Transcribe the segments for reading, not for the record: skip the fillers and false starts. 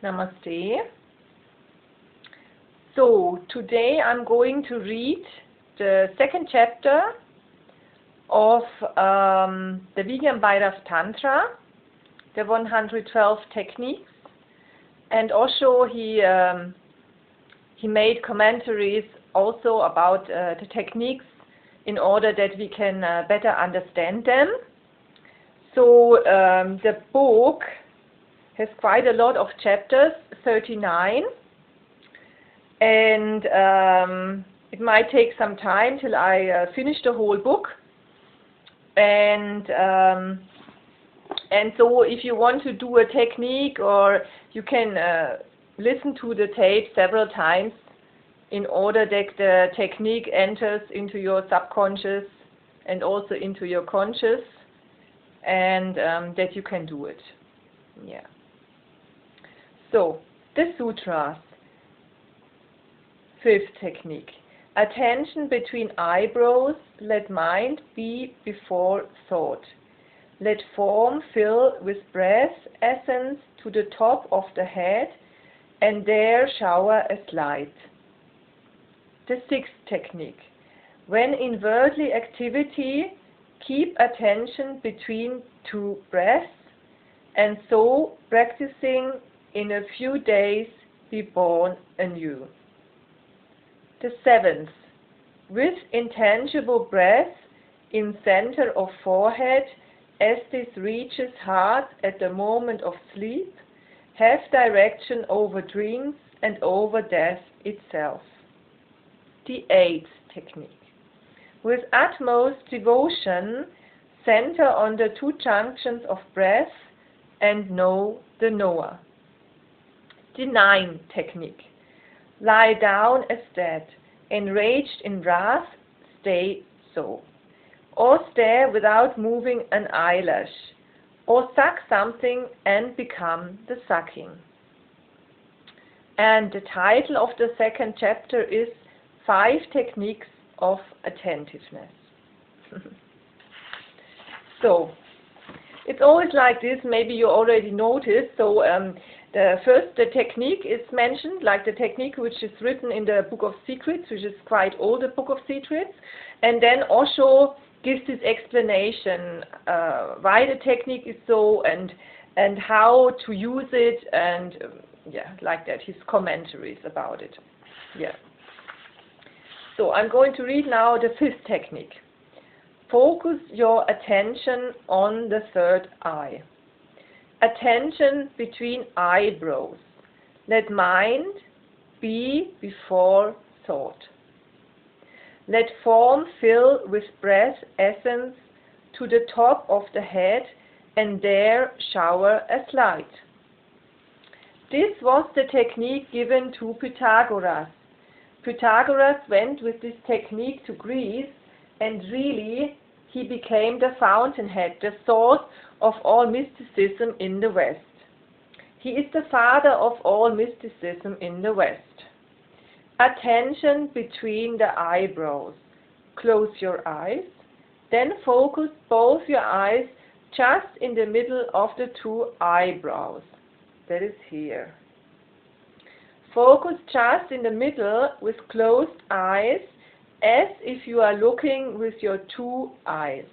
Namaste. So today I'm going to read the second chapter of the Vigyan Bhairav Tantra, the 112 techniques, and Osho he made commentaries also about the techniques in order that we can better understand them. So the book has quite a lot of chapters, 39, and it might take some time till I finish the whole book. And so if you want to do a technique, or you can listen to the tape several times in order that the technique enters into your subconscious and also into your conscious, and that you can do it. Yeah. So, the sutras. Fifth technique. Attention between eyebrows. Let mind be before thought. Let form fill with breath essence to the top of the head, and there shower as light. The sixth technique. When in worldly activity, keep attention between two breaths, and so practicing in a few days be born anew. The seventh. With intangible breath in center of forehead, as this reaches heart at the moment of sleep, have direction over dreams and over death itself. The eighth technique. With utmost devotion, center on the two junctions of breath and know the knower. The ninth technique. Lie down as dead, enraged in wrath, stay so. Or stare without moving an eyelash, or suck something and become the sucking. And the title of the second chapter is 5 Techniques of Attentiveness. So, it's always like this, maybe you already noticed. So the technique is mentioned, like the technique which is written in the Book of Secrets, which is quite old, the Book of Secrets. And then Osho gives this explanation, why the technique is so, and how to use it, and yeah, like that, his commentaries about it. Yeah. So I'm going to read now the fifth technique. Focus your attention on the third eye. Attention between eyebrows. Let mind be before thought. Let form fill with breath essence to the top of the head, and there shower as light. This was the technique given to Pythagoras. Pythagoras went with this technique to Greece, and really he became the fountainhead, the source of all mysticism in the West. He is the father of all mysticism in the West. Attention between the eyebrows. Close your eyes, then focus both your eyes just in the middle of the two eyebrows. That is here. Focus just in the middle with closed eyes, as if you are looking with your two eyes.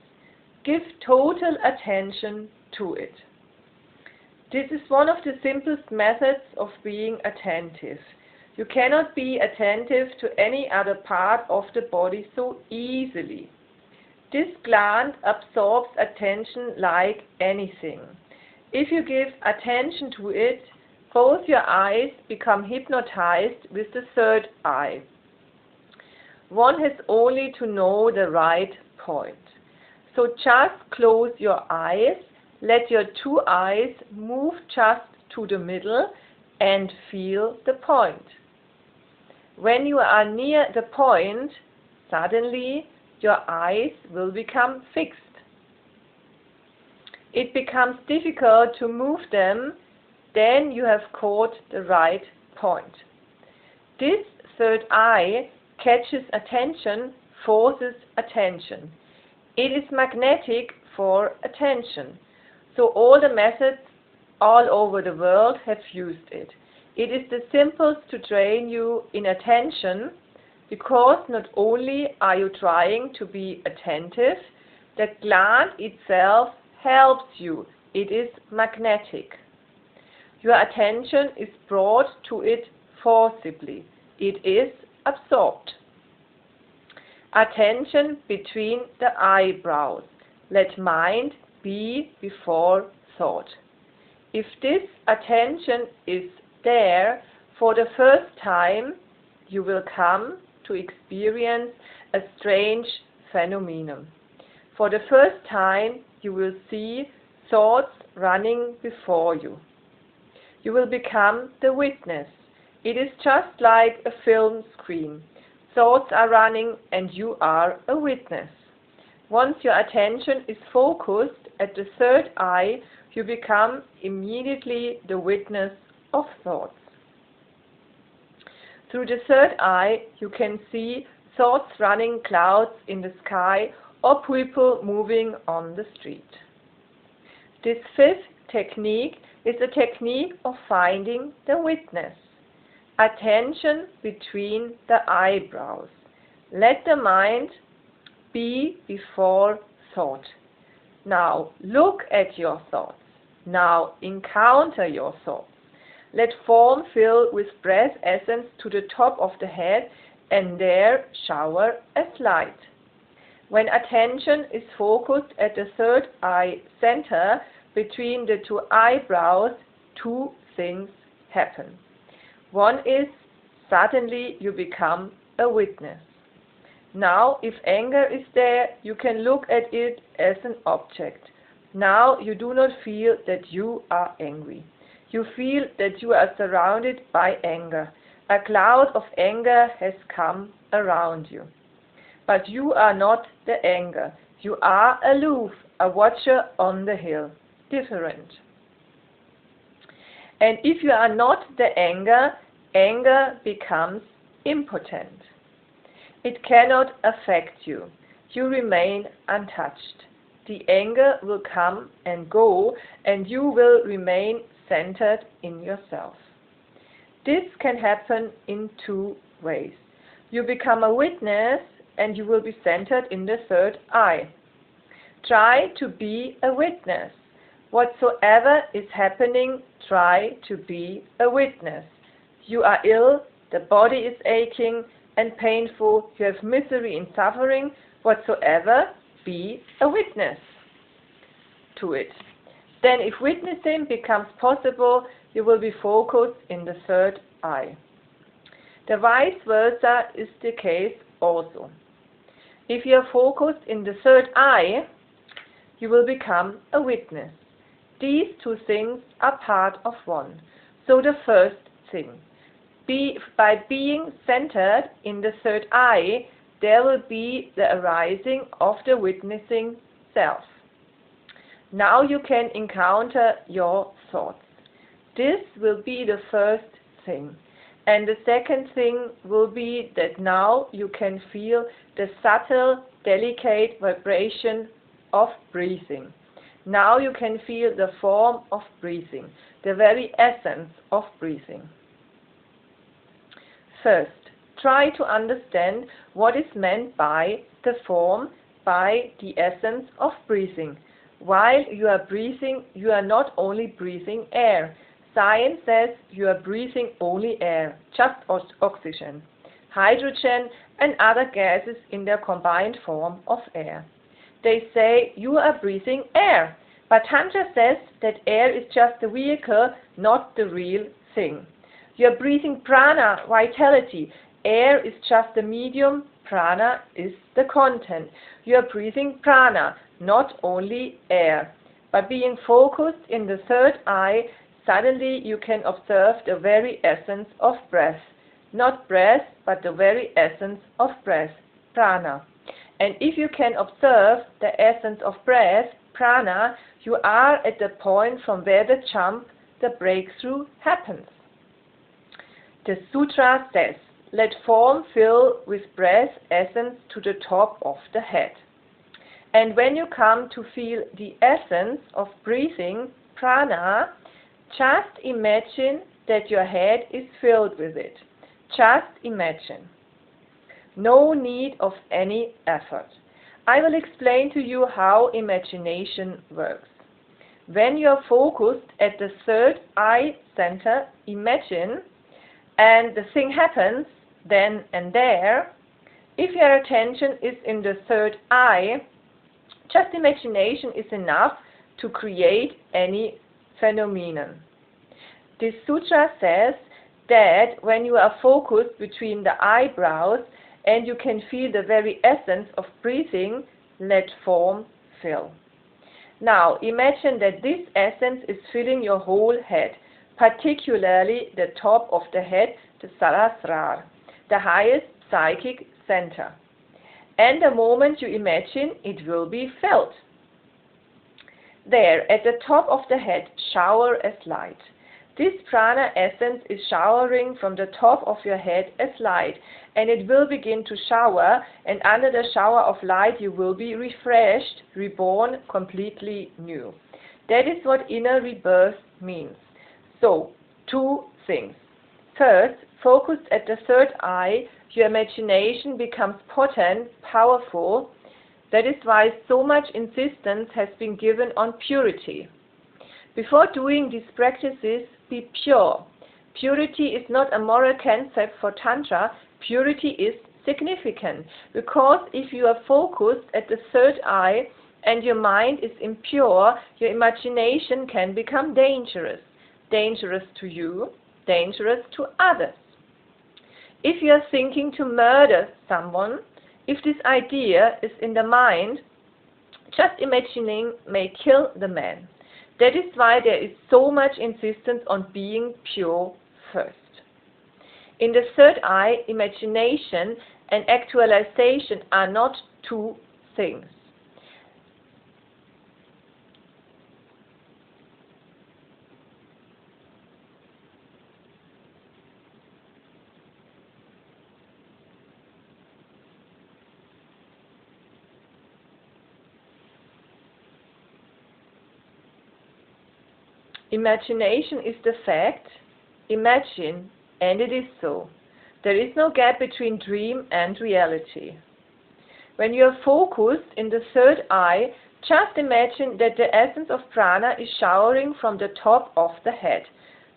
Give total attention to it. This is one of the simplest methods of being attentive. You cannot be attentive to any other part of the body so easily. This gland absorbs attention like anything. If you give attention to it, both your eyes become hypnotized with the third eye. One has only to know the right point. So just close your eyes, let your two eyes move just to the middle, and feel the point. When you are near the point, suddenly your eyes will become fixed. It becomes difficult to move them, then you have caught the right point. This third eye catches attention, forces attention. It is magnetic for attention. So all the methods all over the world have used it. It is the simplest to train you in attention, because not only are you trying to be attentive, the gland itself helps you. It is magnetic. Your attention is brought to it forcibly. It is absorbed. Attention between the eyebrows. Let mind be before thought. If this attention is there for the first time, you will come to experience a strange phenomenon. For the first time, you will see thoughts running before you. You will become the witness. It is just like a film screen. Thoughts are running and you are a witness. Once your attention is focused at the third eye, you become immediately the witness of thoughts. Through the third eye, you can see thoughts running clouds in the sky or people moving on the street. This fifth technique is a technique of finding the witness. Attention between the eyebrows. Let the mind be before thought. Now look at your thoughts. Now encounter your thoughts. Let form fill with breath essence to the top of the head and there shower as light. When attention is focused at the third eye center between the two eyebrows, two things happen. One is suddenly you become a witness. Now, if anger is there, you can look at it as an object. Now you do not feel that you are angry. You feel that you are surrounded by anger. A cloud of anger has come around you. But you are not the anger. You are aloof, a watcher on the hill. Different. And if you are not the anger, anger becomes impotent. It cannot affect you. You remain untouched. The anger will come and go, and you will remain centered in yourself. This can happen in two ways. You become a witness, and you will be centered in the third eye. Try to be a witness. Whatsoever is happening, try to be a witness. You are ill, the body is aching and painful, you have misery and suffering, whatsoever, be a witness to it. Then if witnessing becomes possible, you will be focused in the third eye. The vice versa is the case also. If you are focused in the third eye, you will become a witness. These two things are part of one. So the first thing, by being centered in the third eye, there will be the arising of the witnessing self. Now you can encounter your thoughts. This will be the first thing. And the second thing will be that now you can feel the subtle, delicate vibration of breathing. Now you can feel the form of breathing, the very essence of breathing. First, try to understand what is meant by the form, by the essence of breathing. While you are breathing, you are not only breathing air. Science says you are breathing only air, just oxygen, hydrogen and other gases in their combined form of air. They say you are breathing air, but Tantra says that air is just the vehicle, not the real thing. You are breathing prana, vitality. Air is just the medium, prana is the content. You are breathing prana, not only air. By being focused in the third eye, suddenly you can observe the very essence of breath. Not breath, but the very essence of breath, prana. And if you can observe the essence of breath, prana, you are at the point from where the jump, the breakthrough happens. The sutra says, let form fill with breath essence to the top of the head. And when you come to feel the essence of breathing, prana, just imagine that your head is filled with it. Just imagine. No need of any effort. I will explain to you how imagination works. When you are focused at the third eye center, imagine, and the thing happens then and there. If your attention is in the third eye, just imagination is enough to create any phenomenon. This sutra says that when you are focused between the eyebrows and you can feel the very essence of breathing, let form fill. Now imagine that this essence is filling your whole head, particularly the top of the head, the Sahasrara, the highest psychic center. And the moment you imagine, it will be felt. There, at the top of the head, shower as light. This prana essence is showering from the top of your head as light, and it will begin to shower, and under the shower of light you will be refreshed, reborn, completely new. That is what inner rebirth means. So, two things. First, focused at the third eye, your imagination becomes potent, powerful. That is why so much insistence has been given on purity. Before doing these practices, be pure. Purity is not a moral concept for Tantra. Purity is significant, because if you are focused at the third eye and your mind is impure, your imagination can become dangerous. Dangerous to you, dangerous to others. If you are thinking to murder someone, if this idea is in the mind, just imagining may kill the man. That is why there is so much insistence on being pure first. In the third eye, imagination and actualization are not two things. Imagination is the fact. Imagine, and it is so. There is no gap between dream and reality. When you are focused in the third eye, just imagine that the essence of prana is showering from the top of the head,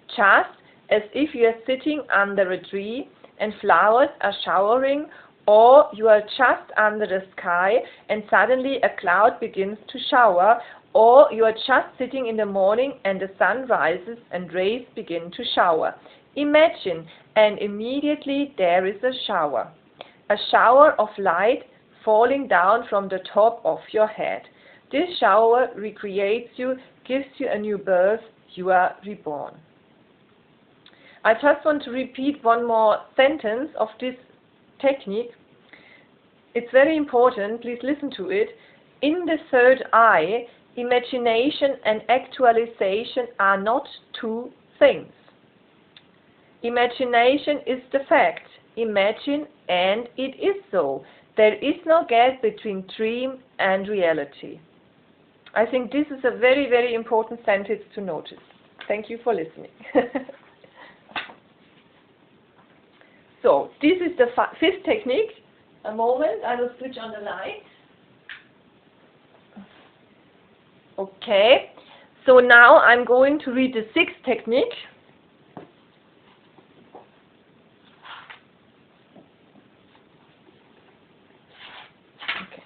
just as if you are sitting under a tree and flowers are showering, or you are just under the sky and suddenly a cloud begins to shower, or you are just sitting in the morning and the sun rises and rays begin to shower. Imagine, and immediately there is a shower of light falling down from the top of your head. This shower recreates you, gives you a new birth, you are reborn. I just want to repeat one more sentence of this technique. It's very important, please listen to it. In the third eye, imagination and actualization are not two things. Imagination is the fact. Imagine, and it is so. There is no gap between dream and reality. I think this is a very, very important sentence to notice. Thank you for listening. So, this is the fifth technique. A moment, I will switch on the light. Okay, so now I'm going to read the sixth technique. Okay.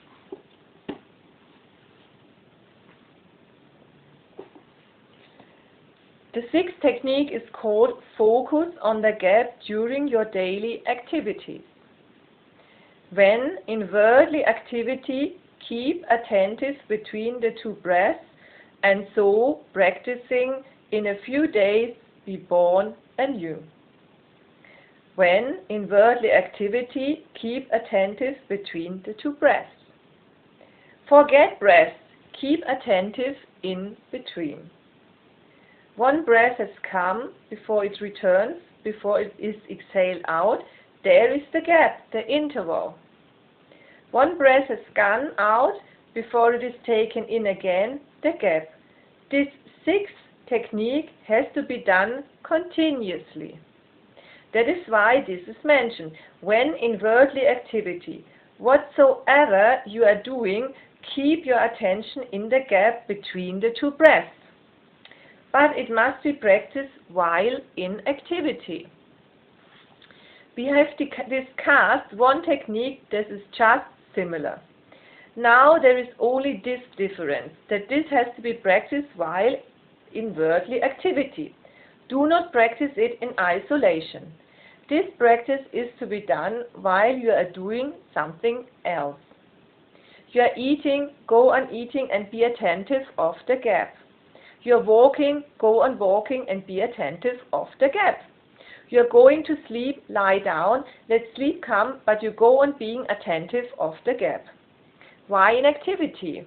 The sixth technique is called focus on the gap during your daily activities. When in worldly activity, keep attentive between the two breaths, and so practicing in a few days be born anew. When in worldly activity, keep attentive between the two breaths. Forget breaths, keep attentive in between. One breath has come before it returns, before it is exhaled out. There is the gap, the interval. One breath has gone out before it is taken in again, the gap. This sixth technique has to be done continuously. That is why this is mentioned. When in worldly activity, whatsoever you are doing, keep your attention in the gap between the two breaths. But it must be practiced while in activity. We have discussed one technique that is just similar. Now there is only this difference, that this has to be practiced while in worldly activity. Do not practice it in isolation. This practice is to be done while you are doing something else. You are eating, go on eating and be attentive of the gap. You are walking, go on walking and be attentive of the gap. You are going to sleep, lie down, let sleep come, but you go on being attentive of the gap. Why in activity?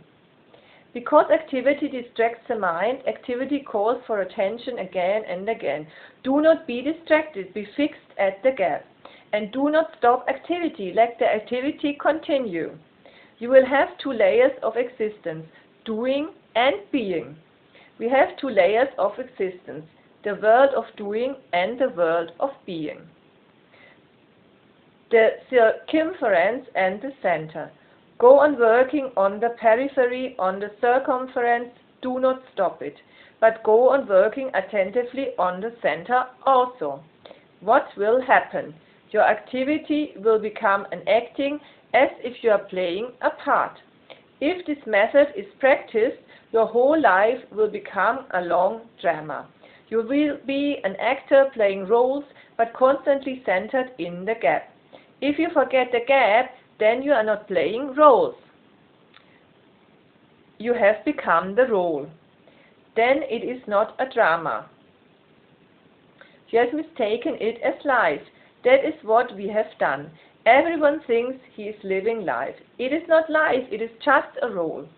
Because activity distracts the mind, activity calls for attention again and again. Do not be distracted, be fixed at the gap. And do not stop activity, let the activity continue. You will have two layers of existence, doing and being. We have two layers of existence, the world of doing and the world of being. The circumference and the center. Go on working on the periphery, on the circumference, do not stop it, but go on working attentively on the center also. What will happen? Your activity will become an acting as if you are playing a part. If this method is practiced, your whole life will become a long drama. You will be an actor playing roles, but constantly centered in the gap. If you forget the gap, then you are not playing roles. You have become the role. Then it is not a drama. You have mistaken it as life. That is what we have done. Everyone thinks he is living life. It is not life, it is just a role.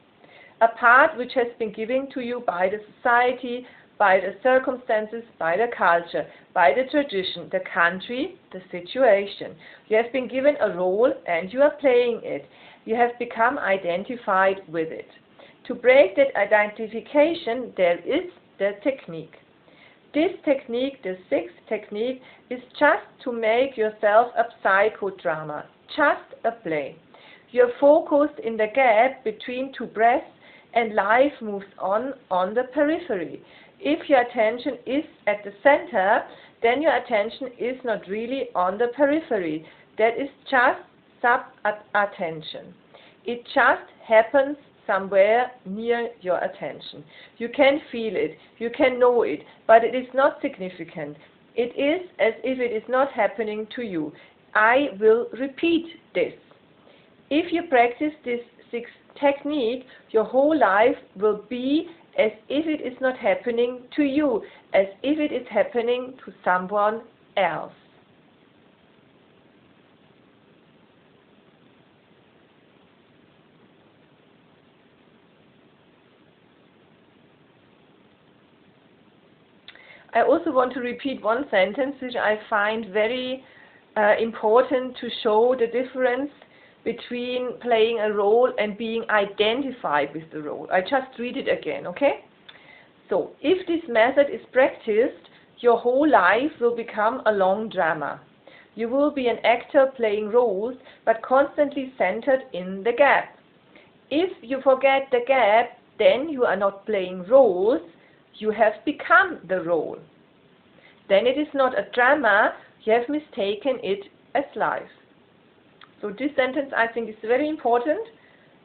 A part which has been given to you by the society, by the circumstances, by the culture, by the tradition, the country, the situation. You have been given a role and you are playing it. You have become identified with it. To break that identification, there is the technique. This technique, the sixth technique, is just to make yourself a psychodrama, just a play. You are focused in the gap between two breaths and life moves on the periphery. If your attention is at the center, then your attention is not really on the periphery. That is just sub-attention. It just happens somewhere near your attention. You can feel it, you can know it, but it is not significant. It is as if it is not happening to you. I will repeat this. If you practice this sixth technique, your whole life will be as if it is not happening to you, as if it is happening to someone else. I also want to repeat one sentence which I find very important to show the difference between playing a role and being identified with the role. I just read it again, okay? So, if this method is practiced, your whole life will become a long drama. You will be an actor playing roles, but constantly centered in the gap. If you forget the gap, then you are not playing roles, you have become the role. Then it is not a drama, you have mistaken it as life. So this sentence I think is very important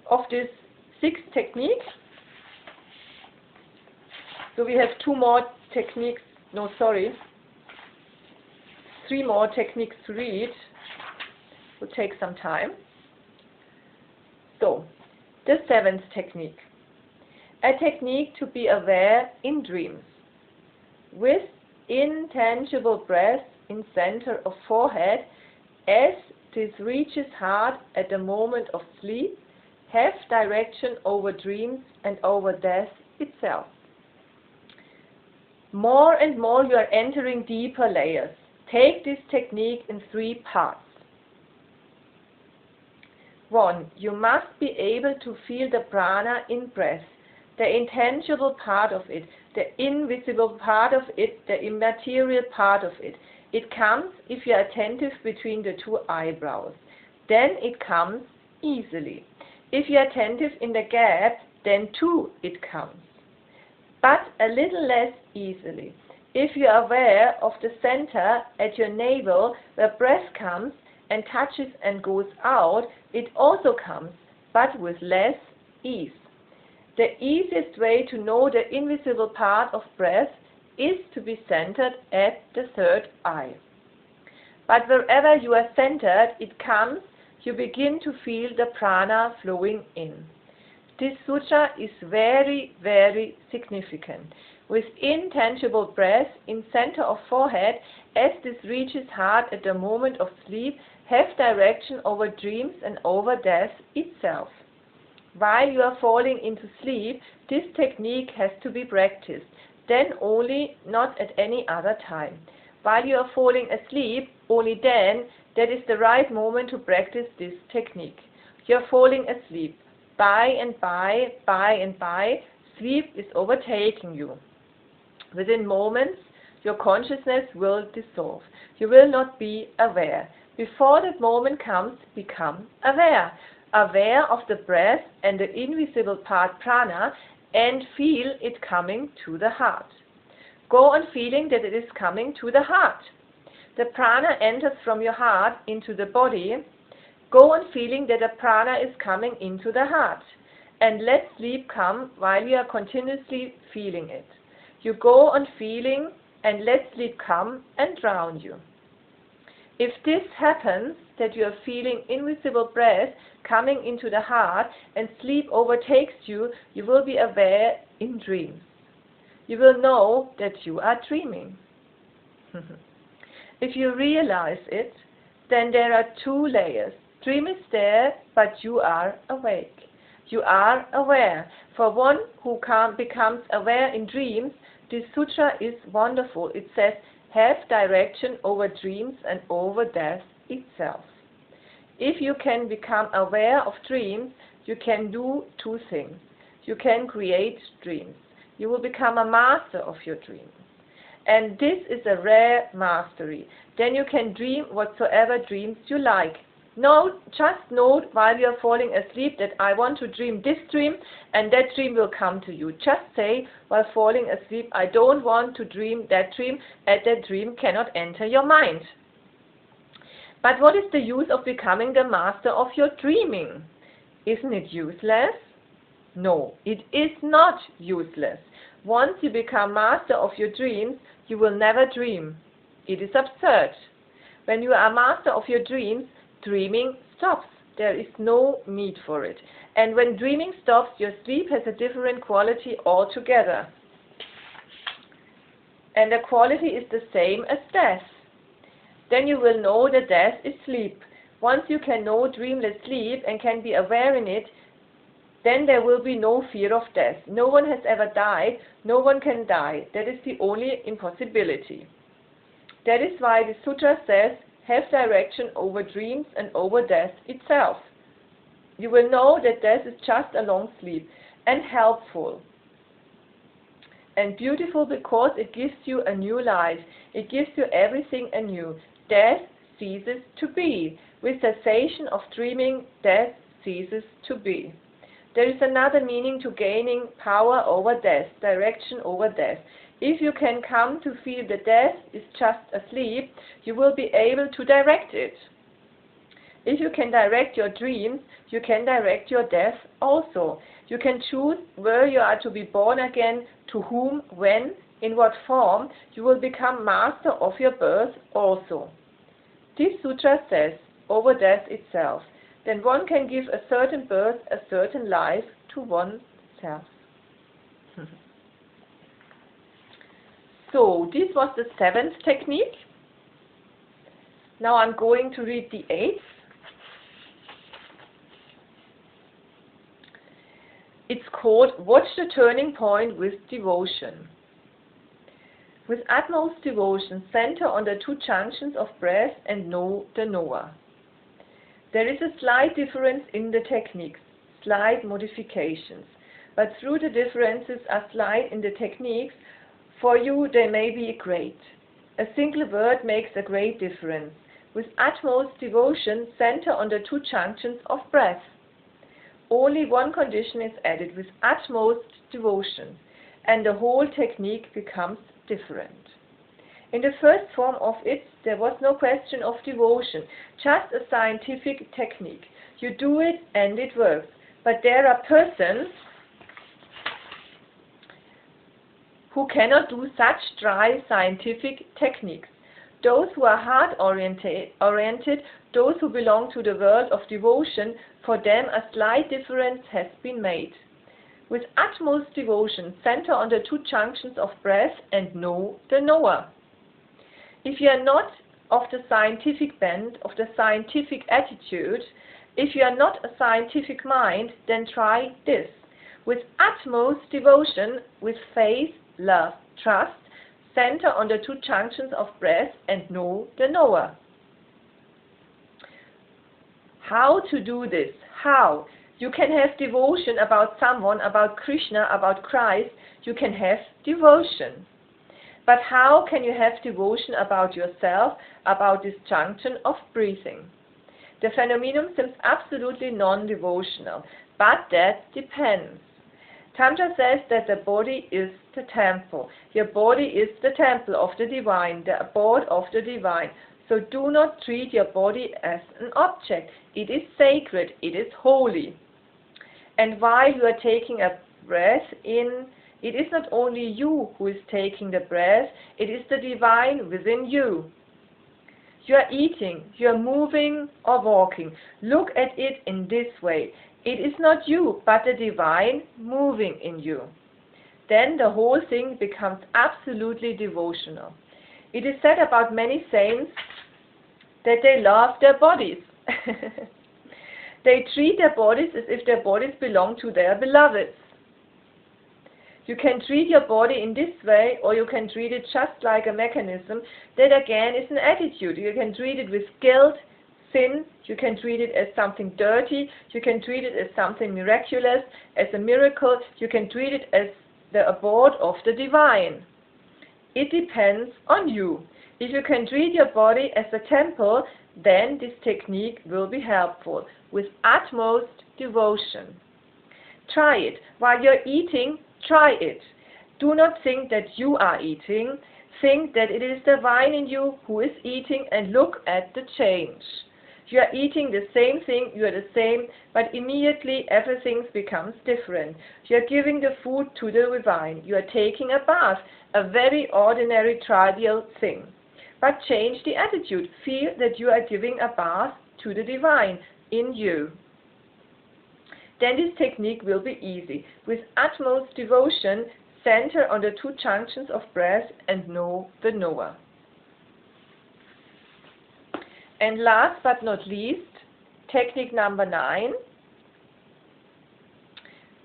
of this sixth technique. So we have three more techniques to read. It will take some time. So, the seventh technique. A technique to be aware in dreams. With intangible breath in center of forehead, as this reaches heart at the moment of sleep, have direction over dreams and over death itself. More and more you are entering deeper layers. Take this technique in 3 parts. 1. You must be able to feel the prana in breath, the intangible part of it, the invisible part of it, the immaterial part of it. It comes if you are attentive between the two eyebrows. Then it comes easily. If you are attentive in the gap, then too it comes, but a little less easily. If you are aware of the center at your navel where breath comes and touches and goes out, it also comes, but with less ease. The easiest way to know the invisible part of breath is to be centered at the third eye. But wherever you are centered, it comes, you begin to feel the prana flowing in. This sutra is very, very significant. With intangible breath in center of forehead, as this reaches heart at the moment of sleep, have direction over dreams and over death itself. While you are falling into sleep, this technique has to be practiced, then only, not at any other time. While you are falling asleep, only then, that is the right moment to practice this technique. You are falling asleep. By and by, sleep is overtaking you. Within moments, your consciousness will dissolve. You will not be aware. Before that moment comes, become aware. Aware of the breath and the invisible part prana, and feel it coming to the heart. Go on feeling that it is coming to the heart. The prana enters from your heart into the body. Go on feeling that the prana is coming into the heart, and let sleep come while you are continuously feeling it. You go on feeling and let sleep come and drown you. If this happens, that you are feeling invisible breath coming into the heart and sleep overtakes you, you will be aware in dreams. You will know that you are dreaming. If you realize it, then there are two layers. Dream is there, but you are awake. You are aware. For one who becomes aware in dreams, this sutra is wonderful. It says, have direction over dreams and over death itself. If you can become aware of dreams, you can do two things. You can create dreams. You will become a master of your dreams. And this is a rare mastery. Then you can dream whatsoever dreams you like. No, just note while you are falling asleep that I want to dream this dream, and that dream will come to you. Just say while falling asleep, I don't want to dream that dream, and that dream cannot enter your mind. But what is the use of becoming the master of your dreaming? Isn't it useless? No, it is not useless. Once you become master of your dreams, you will never dream. It is absurd. When you are master of your dreams, dreaming stops. There is no need for it. And when dreaming stops, your sleep has a different quality altogether. And the quality is the same as death. Then you will know that death is sleep. Once you can know dreamless sleep and can be aware in it, then there will be no fear of death. No one has ever died. No one can die. That is the only impossibility. That is why the sutra says, have direction over dreams and over death itself. You will know that death is just a long sleep, and helpful and beautiful because it gives you a new life. It gives you everything anew. Death ceases to be. With cessation of dreaming, death ceases to be. There is another meaning to gaining power over death, direction over death. If you can come to feel that death is just asleep, you will be able to direct it. If you can direct your dreams, you can direct your death also. You can choose where you are to be born again, to whom, when, in what form. You will become master of your birth also. This sutra says, over death itself, then one can give a certain birth, a certain life to oneself. So, this was the 7th technique. Now I'm going to read the 8th. It's called Watch the Turning Point with Devotion. With utmost devotion, center on the two junctions of breath and know the knower. There is a slight difference in the techniques, slight modifications, but through the differences are slight in the techniques, for you they may be great. A single word makes a great difference. With utmost devotion, center on the two junctions of breath. Only one condition is added: with utmost devotion, and the whole technique becomes different. In the first form of it, there was no question of devotion, just a scientific technique. You do it and it works. But there are persons who cannot do such dry scientific techniques. Those who are heart-oriented, those who belong to the world of devotion, for them a slight difference has been made. With utmost devotion, center on the two junctions of breath and know the knower. If you are not of the scientific bent, of the scientific attitude, if you are not a scientific mind, then try this. With utmost devotion, with faith, love, trust, center on the two junctions of breath and know the knower. How to do this? How? You can have devotion about someone, about Krishna, about Christ. You can have devotion. But how can you have devotion about yourself, about this junction of breathing? The phenomenon seems absolutely non-devotional, but that depends. Tantra says that the body is the temple. Your body is the temple of the divine, the abode of the divine. So do not treat your body as an object. It is sacred, it is holy. And while you are taking a breath in, it is not only you who is taking the breath, it is the divine within you. You are eating, you are moving or walking. Look at it in this way. It is not you, but the divine moving in you. Then the whole thing becomes absolutely devotional. It is said about many saints that they love their bodies. They treat their bodies as if their bodies belong to their beloveds. You can treat your body in this way, or you can treat it just like a mechanism. That again is an attitude. You can treat it with guilt, sin. You can treat it as something dirty. You can treat it as something miraculous, as a miracle. You can treat it as the abode of the divine. It depends on you. If you can treat your body as a temple, then this technique will be helpful, with utmost devotion. Try it. While you're eating, try it. Do not think that you are eating. Think that it is the divine in you who is eating, and look at the change. You are eating the same thing, you are the same, but immediately everything becomes different. You are giving the food to the divine. You are taking a bath, a very ordinary, trivial thing. But change the attitude. Feel that you are giving a bath to the divine in you. Then this technique will be easy. With utmost devotion, center on the two junctions of breath and know the knower. And last but not least, technique number 9.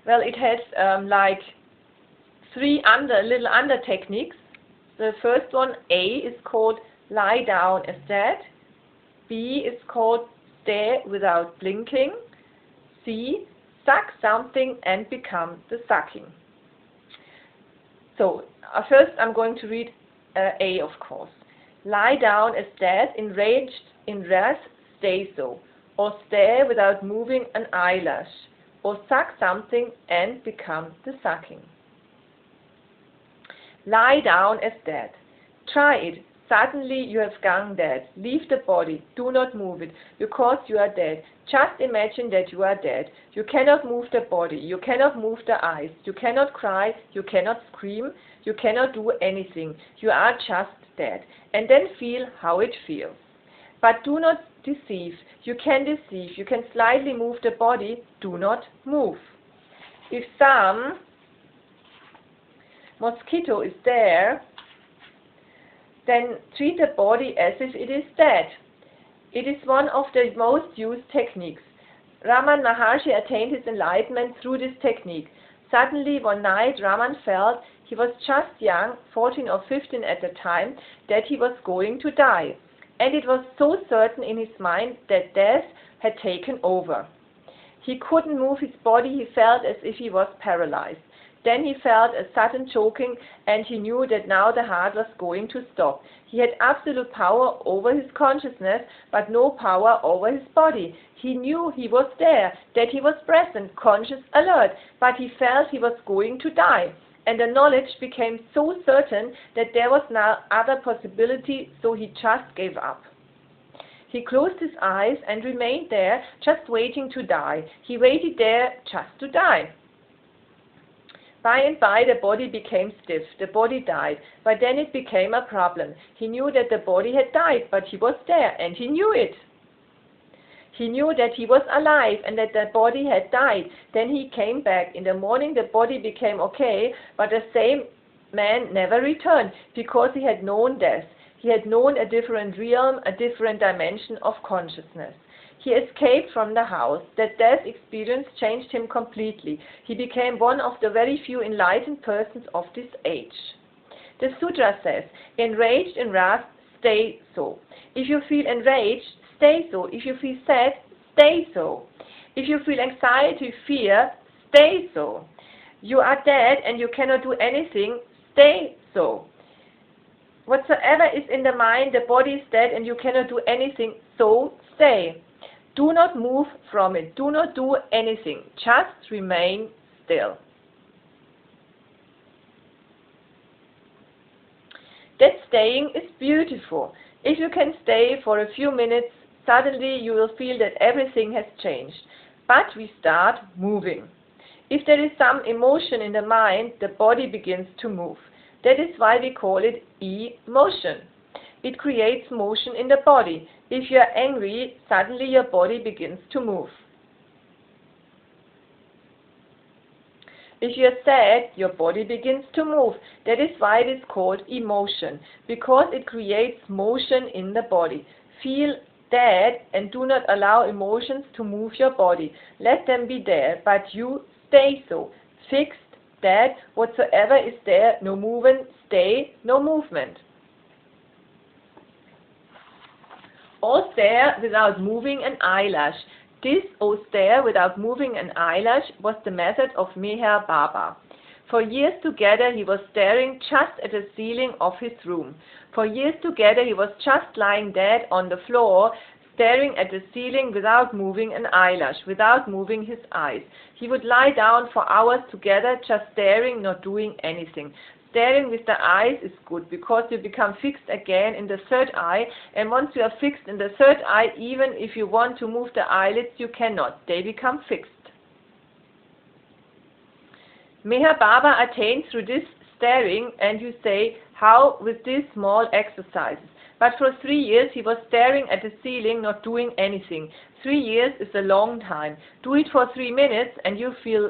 Well, it has like 3 little under techniques. The first one, A, is called lie down as dead. B is called stare without blinking. C, suck something and become the sucking. So first I'm going to read A, of course. Lie down as dead, enraged in wrath, stay so. Or stare without moving an eyelash. Or suck something and become the sucking. Lie down as dead. Try it. Suddenly you have gone dead. Leave the body. Do not move it, because you are dead. Just imagine that you are dead. You cannot move the body. You cannot move the eyes. You cannot cry. You cannot scream. You cannot do anything. You are just dead. And then feel how it feels. But do not deceive. You can deceive. You can slightly move the body. Do not move. If some mosquito is there, then treat the body as if it is dead. It is one of the most used techniques. Raman Maharshi attained his enlightenment through this technique. Suddenly one night Raman felt, he was just young, 14 or 15 at the time, that he was going to die. And it was so certain in his mind that death had taken over. He couldn't move his body. He felt as if he was paralyzed. Then he felt a sudden choking, and he knew that now the heart was going to stop. He had absolute power over his consciousness, but no power over his body. He knew he was there, that he was present, conscious, alert, but he felt he was going to die. And the knowledge became so certain that there was no other possibility, so he just gave up. He closed his eyes and remained there, just waiting to die. He waited there just to die. By and by the body became stiff, the body died, but then it became a problem. He knew that the body had died, but he was there, and he knew it. He knew that he was alive and that the body had died. Then he came back. In the morning the body became okay, but the same man never returned, because he had known death. He had known a different realm, a different dimension of consciousness. He escaped from the house. That death experience changed him completely. He became one of the very few enlightened persons of this age. The sutra says, enraged in wrath, stay so. If you feel enraged, stay so. If you feel sad, stay so. If you feel anxiety, fear, stay so. You are dead and you cannot do anything, stay so. Whatsoever is in the mind, the body is dead and you cannot do anything, so stay. Do not move from it. Do not do anything. Just remain still. That staying is beautiful. If you can stay for a few minutes, suddenly you will feel that everything has changed. But we start moving. If there is some emotion in the mind, the body begins to move. That is why we call it emotion. It creates motion in the body. If you are angry, suddenly your body begins to move. If you are sad, your body begins to move. That is why it is called emotion, because it creates motion in the body. Feel dead and do not allow emotions to move your body. Let them be there, but you stay so. Fixed, dead, whatsoever is there, no movement, stay, no movement. Or stare without moving an eyelash. This, or stare without moving an eyelash, was the method of Meher Baba. For years together he was staring just at the ceiling of his room. For years together he was just lying dead on the floor, staring at the ceiling without moving an eyelash, without moving his eyes. He would lie down for hours together, just staring, not doing anything. Staring with the eyes is good, because you become fixed again in the third eye, and once you are fixed in the third eye, even if you want to move the eyelids, you cannot. They become fixed. Meher Baba attained through this staring, and you say, how with these small exercises? But for 3 years he was staring at the ceiling, not doing anything. 3 years is a long time. Do it for 3 minutes and you feel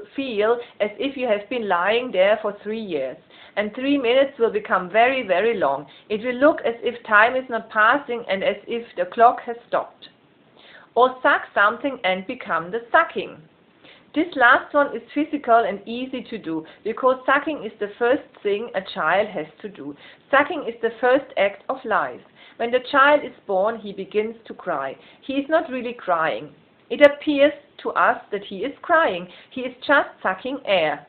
as if you have been lying there for 3 years. And 3 minutes will become very, very long. It will look as if time is not passing and as if the clock has stopped. Or suck something and become the sucking. This last one is physical and easy to do, because sucking is the first thing a child has to do. Sucking is the first act of life. When the child is born, he begins to cry. He is not really crying. It appears to us that he is crying. He is just sucking air.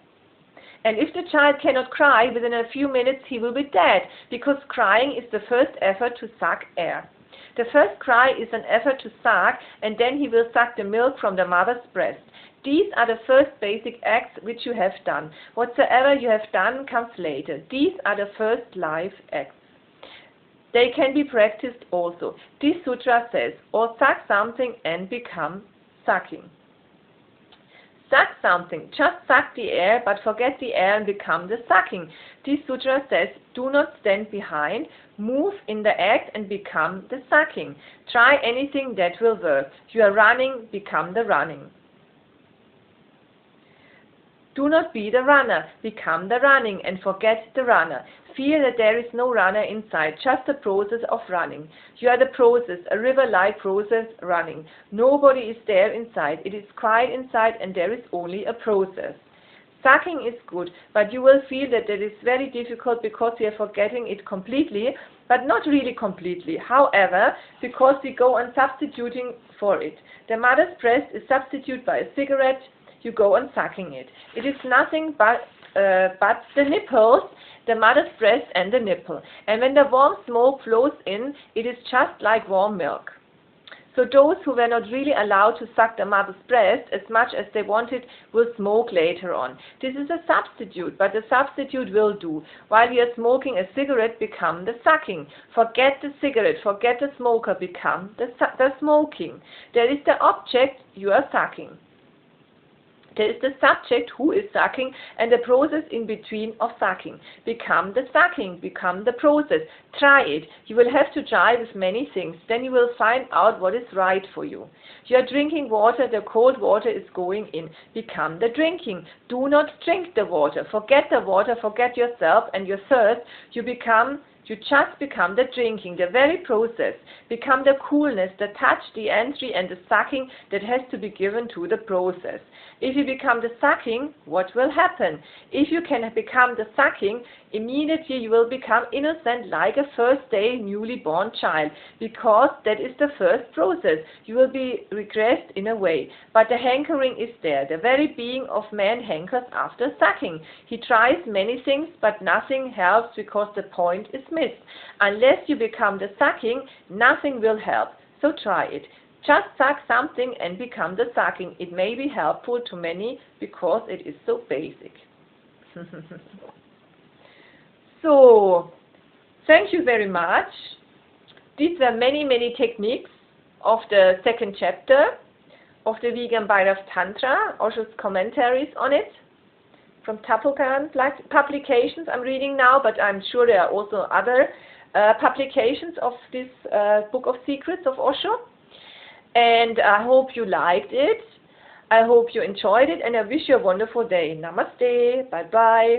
And if the child cannot cry, within a few minutes he will be dead, because crying is the first effort to suck air. The first cry is an effort to suck, and then he will suck the milk from the mother's breast. These are the first basic acts which you have done. Whatsoever you have done comes later. These are the first life acts. They can be practiced also. This sutra says, or suck something and become sucking. Suck something, just suck the air, but forget the air and become the sucking. This sutra says, do not stand behind, move in the act and become the sucking. Try anything that will work. You are running, become the running. Do not be the runner, become the running and forget the runner. Feel that there is no runner inside, just the process of running. You are the process, a river-like process running. Nobody is there inside. It is quiet inside and there is only a process. Sucking is good, but you will feel that it is very difficult because we are forgetting it completely, but not really completely. However, because we go on substituting for it. The mother's breast is substituted by a cigarette, you go on sucking it. It is nothing but the nipples, the mother's breast and the nipple. And when the warm smoke flows in, it is just like warm milk. So those who were not really allowed to suck the mother's breast as much as they wanted will smoke later on. This is a substitute, but the substitute will do. While you are smoking, a cigarette become the sucking. Forget the cigarette, forget the smoker, become the smoking. There is the object, you are sucking. There is the subject who is sucking and the process in between of sucking. Become the sucking, become the process. Try it. You will have to try with many things. Then you will find out what is right for you. You are drinking water, the cold water is going in. Become the drinking. Do not drink the water. Forget the water, forget yourself and your thirst. You just become the drinking, the very process. Become the coolness, the touch, the entry and the sucking that has to be given to the process. If you become the sucking, what will happen? If you can become the sucking, immediately you will become innocent like a first day newly born child, because that is the first process. You will be regressed in a way, but the hankering is there. The very being of man hankers after sucking. He tries many things, but nothing helps because the point is missed. Unless you become the sucking, nothing will help. So try it. Just suck something and become the sucking. It may be helpful to many because it is so basic. So, thank you very much. These were many techniques of the second chapter of the Vigyan Bhairav Tantra, Osho's commentaries on it, from Tapokan publications I'm reading now, but I'm sure there are also other publications of this Book of Secrets of Osho. And I hope you liked it. I hope you enjoyed it, and I wish you a wonderful day. Namaste. Bye-bye.